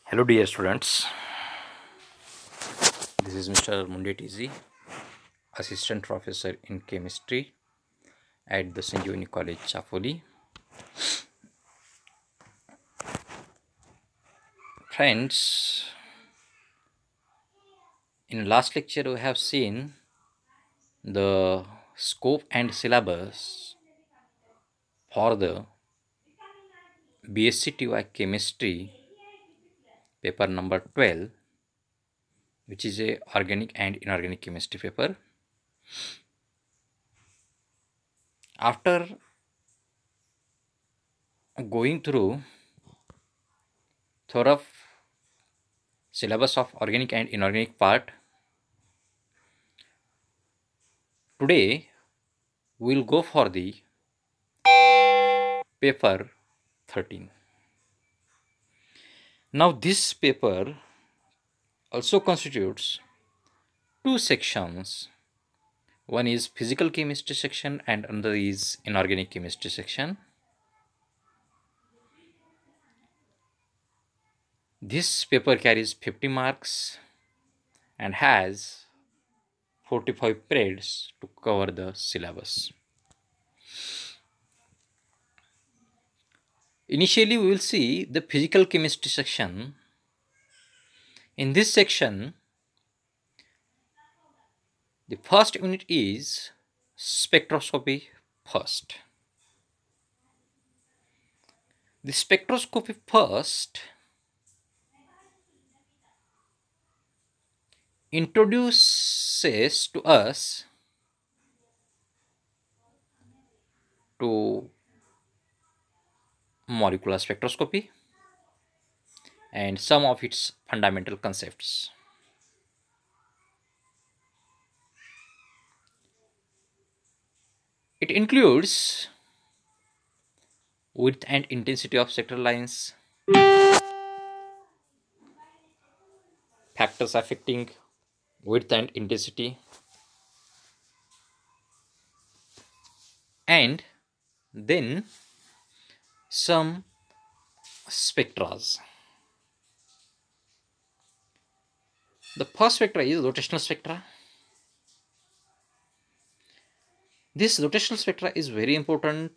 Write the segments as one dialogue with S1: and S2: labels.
S1: Hello dear students, this is Mr. Mundetizi, Assistant Professor in Chemistry at the Sanjeevani College, Chafoli. Friends, in last lecture we have seen the scope and syllabus for the BSc TY Chemistry paper number 12, which is a organic and inorganic chemistry paper. After going through thorough syllabus of organic and inorganic part, today we will go for the paper 13. Now this paper also constitutes two sections. One is physical chemistry section and another is inorganic chemistry section. This paper carries 50 marks and has 45 periods to cover the syllabus. Initially, we will see the physical chemistry section. In this section, the first unit is spectroscopy first. The spectroscopy first introduces to us to molecular spectroscopy and some of its fundamental concepts. It includes width and intensity of spectral lines, factors affecting width and intensity, and then some spectras. The first spectra is rotational spectra. This rotational spectra is very important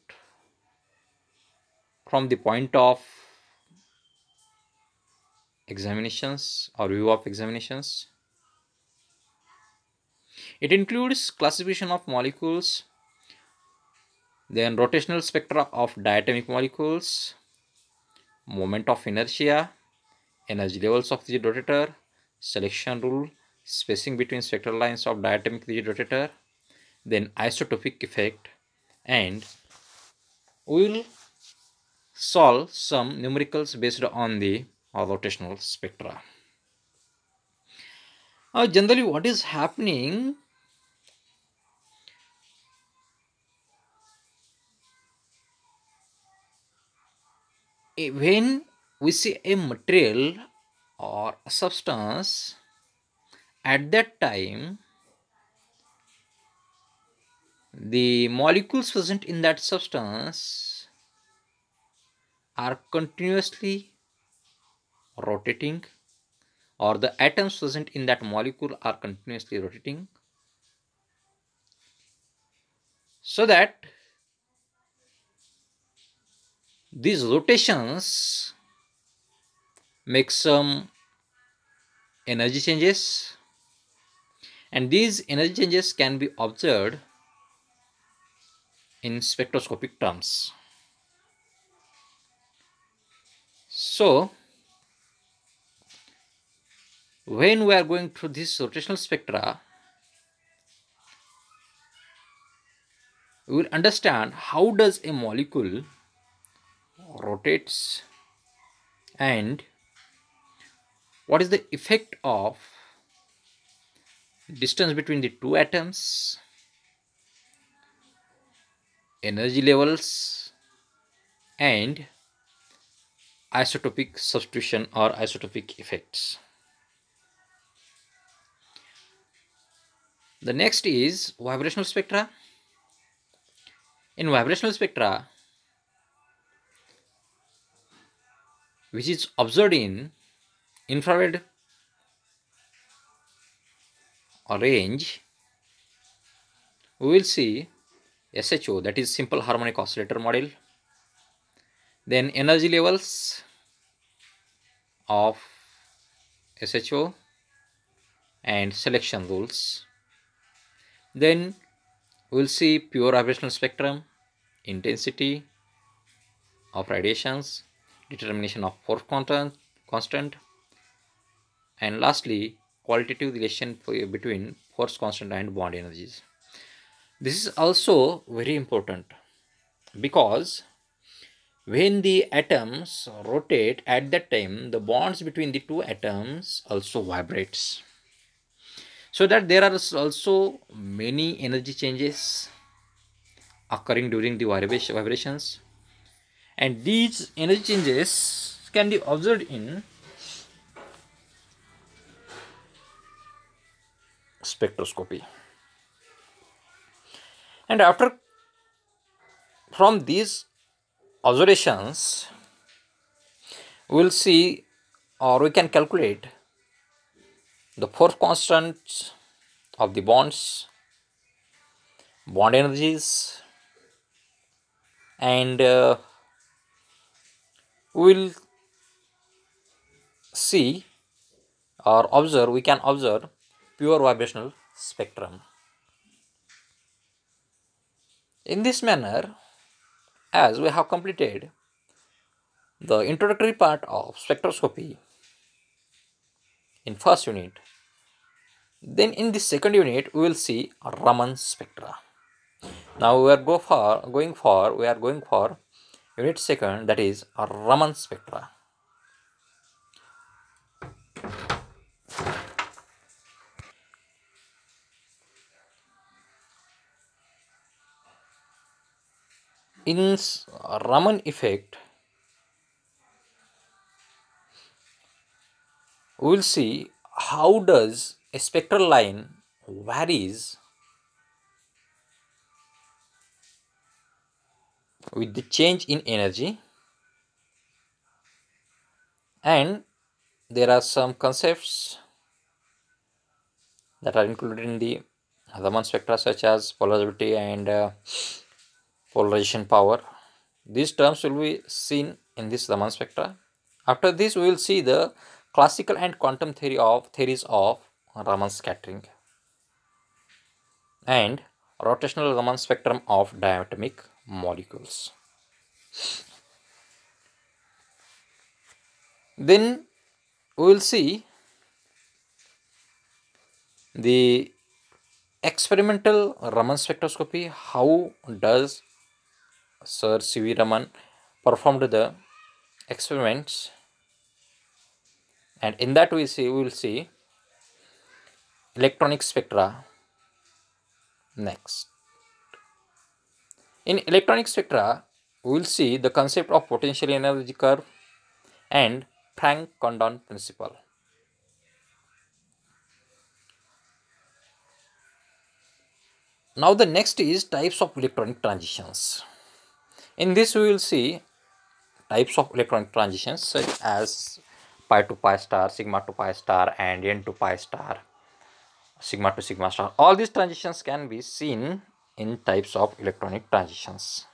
S1: from the point of examinations or view of examinations. It includes classification of molecules, then rotational spectra of diatomic molecules, moment of inertia, energy levels of the rigid rotator, selection rule, spacing between spectral lines of diatomic rigid rotator, then isotopic effect, and we will solve some numericals based on the rotational spectra. Generally, what is happening? When we see a material or a substance, at that time the molecules present in that substance are continuously rotating, or the atoms present in that molecule are continuously rotating, so that these rotations make some energy changes, and these energy changes can be observed in spectroscopic terms. So when we are going through this rotational spectra, we will understand how does a molecule rotates and what is the effect of distance between the two atoms, energy levels, and isotopic substitution or isotopic effects. The next is vibrational spectra. In vibrational spectra, which is observed in infrared range, we will see SHO, that is simple harmonic oscillator model. Then energy levels of SHO and selection rules. Then we will see pure vibrational spectrum, intensity of radiations, determination of force constant, and lastly qualitative relation between force constant and bond energies. This is also very important because when the atoms rotate, at that time the bonds between the two atoms also vibrates, so that there are also many energy changes occurring during the vibrations, and these energy changes can be observed in spectroscopy. And after from these observations, we will see, or we can calculate the force constants of the bonds, bond energies, and we will see or observe, we can observe pure vibrational spectrum. In this manner, as we have completed the introductory part of spectroscopy in first unit, then in the second unit we will see Raman spectra. Now we are going for unit second, that is Raman spectra. In Raman effect, we will see how does a spectral line varies with the change in energy, and there are some concepts that are included in the Raman spectra such as polarizability and polarization power. These terms will be seen in this Raman spectra. After this, we will see the classical and quantum theories of Raman scattering and rotational Raman spectrum of diatomic molecules. Then we will see the experimental Raman spectroscopy. How does Sir C.V. Raman performed the experiments, and in that we will see electronic spectra next. In electronic spectra, we will see the concept of potential energy curve and Franck-Condon principle. Now the next is types of electronic transitions. In this we will see types of electronic transitions such as pi to pi star, sigma to pi star, and n to pi star, sigma to sigma star. All these transitions can be seen in types of electronic transitions.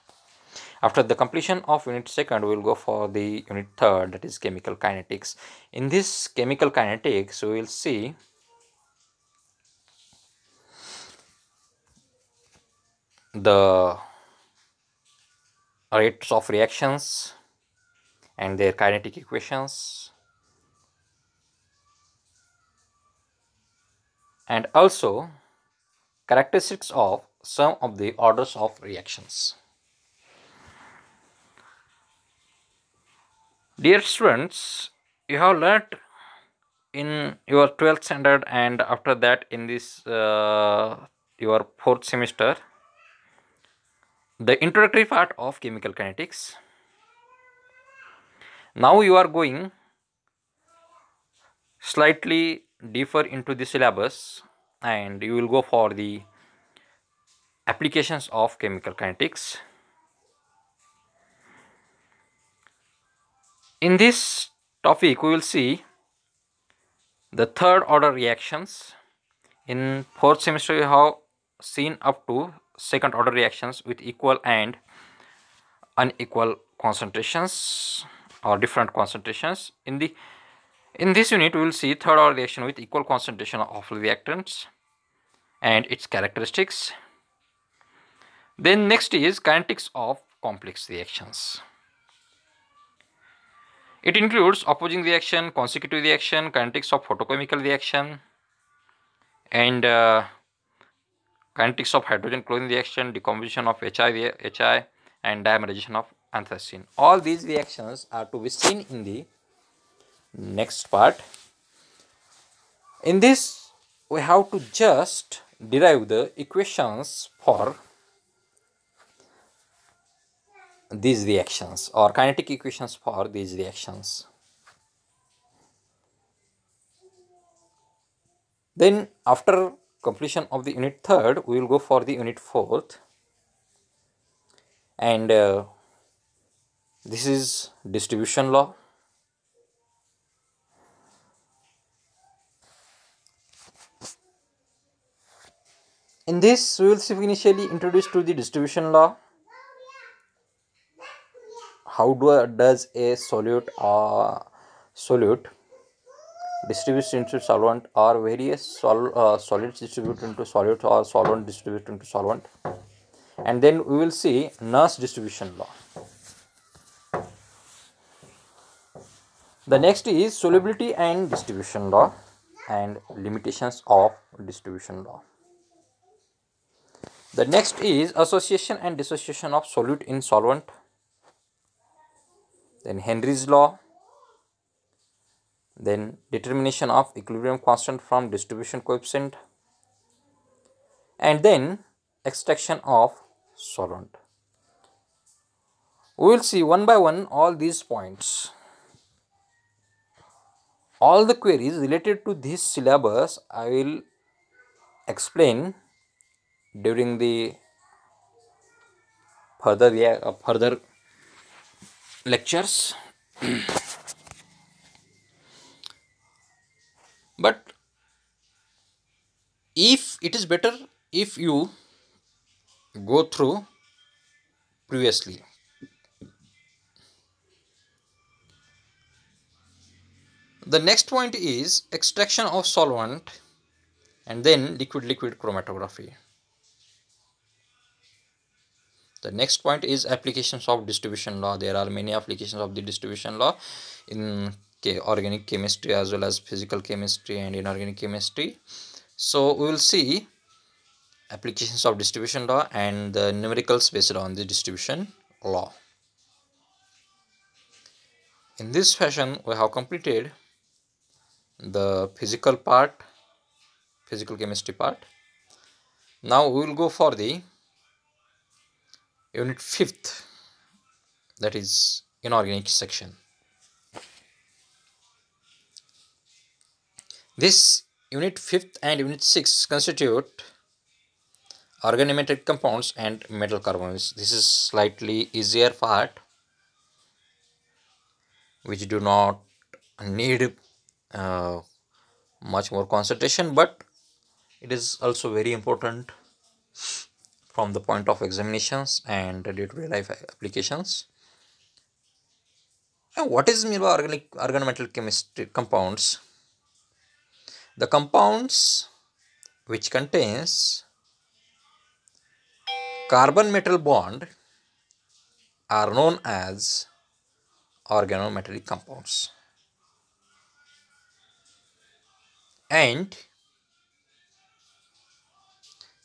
S1: After the completion of unit second, we will go for the unit third, that is chemical kinetics. In this chemical kinetics, we will see the rates of reactions and their kinetic equations, and also characteristics of some of the orders of reactions. Dear students, you have learnt in your 12th standard and after that in this your 4th semester the introductory part of chemical kinetics. Now you are going slightly deeper into the syllabus and you will go for the applications of chemical kinetics. In this topic we will see The third order reactions. In fourth semester we have seen up to second order reactions with equal and unequal concentrations or different concentrations. In this unit we will see third order reaction with equal concentration of reactants and its characteristics. Then next is kinetics of complex reactions. It includes opposing reaction, consecutive reaction, kinetics of photochemical reaction, and kinetics of hydrogen chlorine reaction, decomposition of HI and dimerization of anthracene. All these reactions are to be seen in the next part. In this we have to just derive the equations for these reactions or kinetic equations for these reactions. Then after completion of the unit third we will go for the unit fourth, and this is distribution law. In this we will see initially introduced to the distribution law. How does a solute distributes into solvent, or various solids distribute into solute or solvent distribute into solvent, and then we will see Nernst distribution law. The next is solubility and distribution law and limitations of distribution law. The next is association and dissociation of solute in solvent, then Henry's law, then determination of equilibrium constant from distribution coefficient, and then extraction of solvent. We will see one by one all these points. All the queries related to this syllabus I will explain during the further lectures. But if it is better if you go through previously. The next point is extraction of solvent and then liquid chromatography. The next point is applications of distribution law. There are many applications of the distribution law in organic chemistry as well as physical chemistry and inorganic chemistry. So we will see applications of distribution law and the numericals based on the distribution law. In this fashion we have completed the physical chemistry part. Now we will go for the unit 5th, that is inorganic section. This unit 5th and unit 6 constitute organometallic compounds and metal carbonyls. This is slightly easier part which do not need much more concentration, but it is also very important from the point of examinations and day-to-day life applications. And what is meant by organometallic chemistry compounds? The compounds which contains carbon metal bond are known as organometallic compounds, and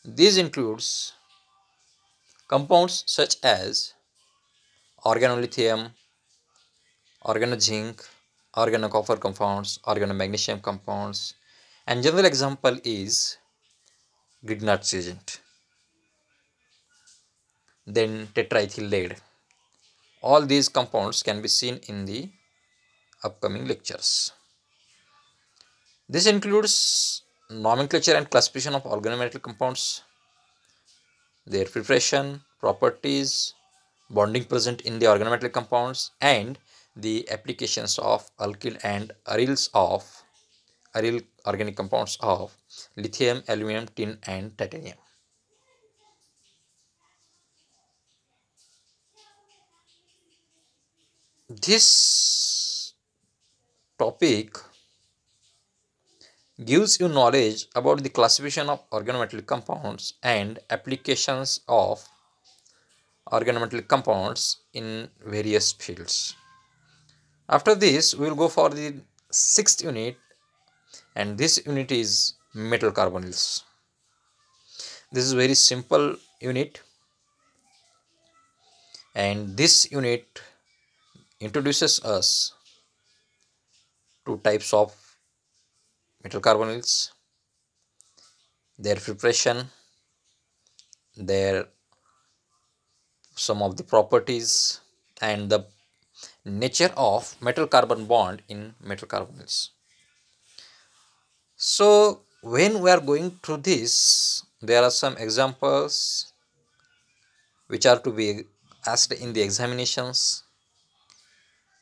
S1: these includes compounds such as organolithium, organozinc, organocopper compounds, organomagnesium compounds, and general example is Grignard's agent. Then tetraethyl lead. All these compounds can be seen in the upcoming lectures. This includes nomenclature and classification of organometallic compounds, their preparation, properties, bonding present in the organometallic compounds, and the applications of alkyl and aryls of aryl organic compounds of lithium, aluminum, tin, and titanium. This topic gives you knowledge about the classification of organometallic compounds and applications of organometallic compounds in various fields. After this, we will go for the sixth unit, and this unit is metal carbonyls. This is very simple unit, and this unit introduces us to types of metal carbonyls, their preparation, their some of the properties, and the nature of metal carbon bond in metal carbonyls. So when we are going through this, there are some examples which are to be asked in the examinations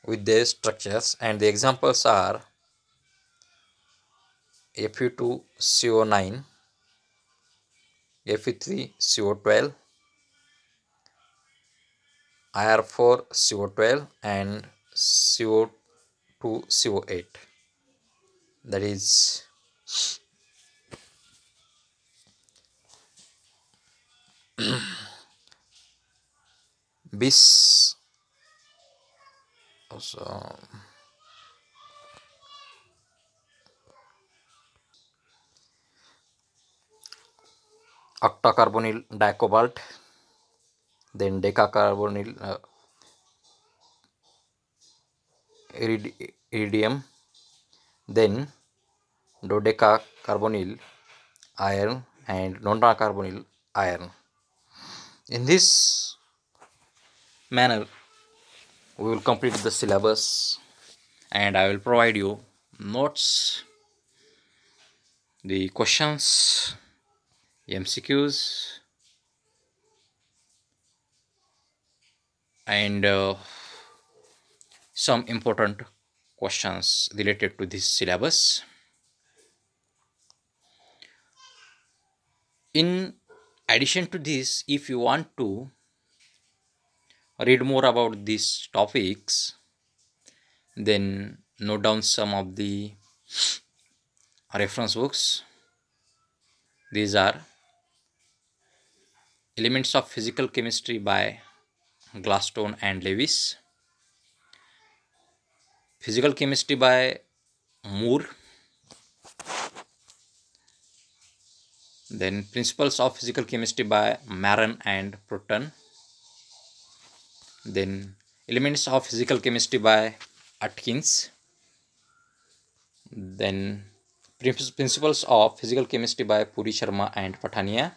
S1: with their structures, and the examples are Fe2CO9, Fe3CO12, IR4CO12, and CO2CO8. That is bis also octacarbonyl dicobalt, then decacarbonyl iridium, then dodecacarbonyl iron, and nonacarbonyl iron. In this manner, we will complete the syllabus, and I will provide you notes, the questions, MCQs, and some important questions related to this syllabus. In addition to this, if you want to read more about these topics, then note down some of the reference books. These are Elements of Physical Chemistry by Gladstone and Lewis, Physical Chemistry by Moore, then Principles of Physical Chemistry by Maran and Proton, then Elements of Physical Chemistry by Atkins, then Principles of Physical Chemistry by Puri Sharma and Patania,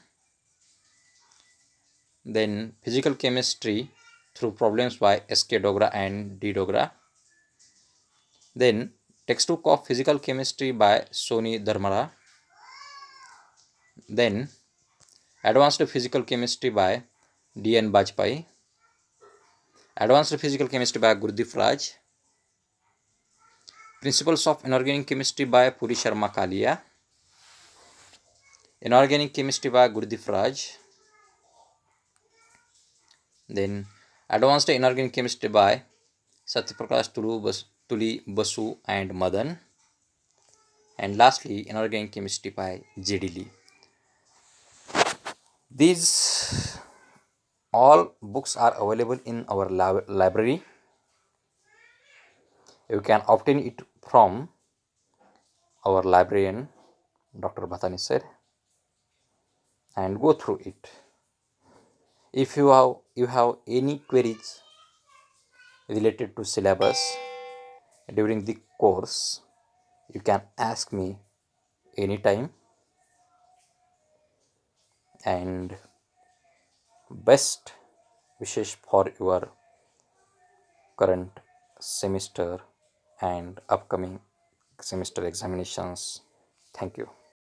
S1: then Physical Chemistry Through Problems by S.K. Dogra and D. Dogra, then Textbook of Physical Chemistry by Soni Dharmara, then Advanced Physical Chemistry by D.N. Bajpai, Advanced Physical Chemistry by Gurdeep Raj, Principles of Inorganic Chemistry by Puri Sharma Kalia, Inorganic Chemistry by Gurdeep Raj, then Advanced Inorganic Chemistry by Satyaprakash Tuli Basu and Madan, and lastly Inorganic Chemistry by J.D. Lee. These all books are available in our library. You can obtain it from our librarian, Dr. Bhatani sir, and go through it. If you have any queries related to syllabus during the course, you can ask me anytime, and best wishes for your current semester and upcoming semester examinations. Thank you.